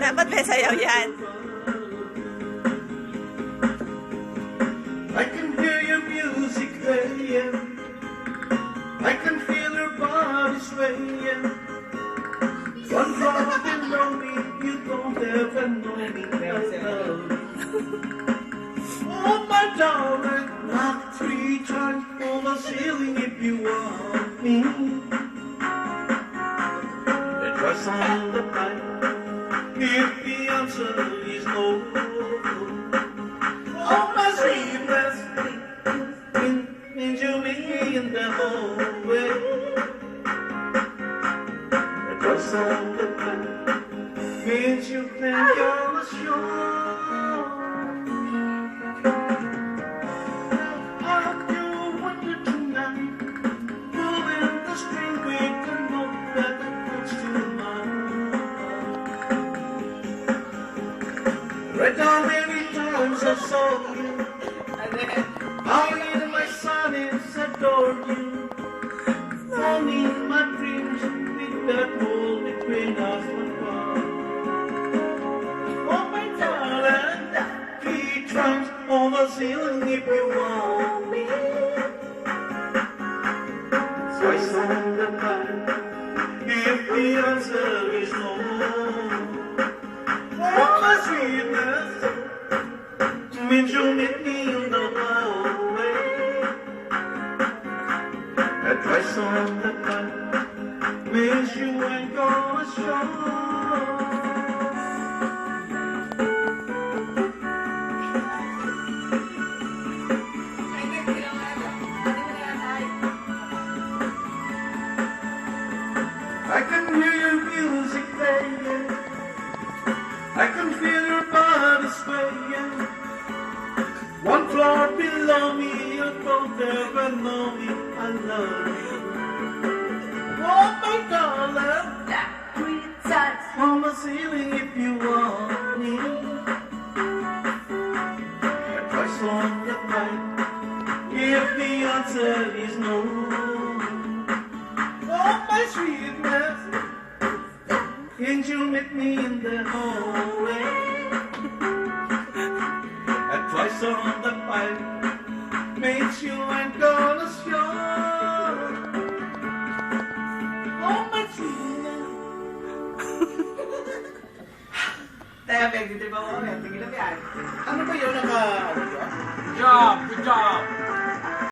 Dapat may sayaw yan. I can hear your music playing. I can feel your body swaying. One drop below me, you don't ever know me better. Oh my darling, knock 3 times on the ceiling if you want me. And twice on the pipe if the answer is no. Oh my sweetness, means you meet me in the hallway. And twice on the pipe means you think you're the shore. Right now many times I saw you, how in my silence adored you. Only in my dreams with that wall between us was gone. Oh my darling, 3 times on the ceiling if you want me. Twice on the pipe if the answer is no. Oh my sweetness, means you meet me in the hallway. And twice on the pipe means you ain't gonna show. I can hear your music playing. I can feel your body swaying. One floor below me, you don't ever know me. I love you. Oh my darling, 3 times on the ceiling if you want me. And twice on the pipe if the answer is no. Oh my sweetness, can't you meet me in the hallway? And twice on the pipe makes you ain't gonna show. Oh my sweetness. Teka, Meg, di ba mo? Tingin na yan. Ano ba yun naka... Good job! Good job!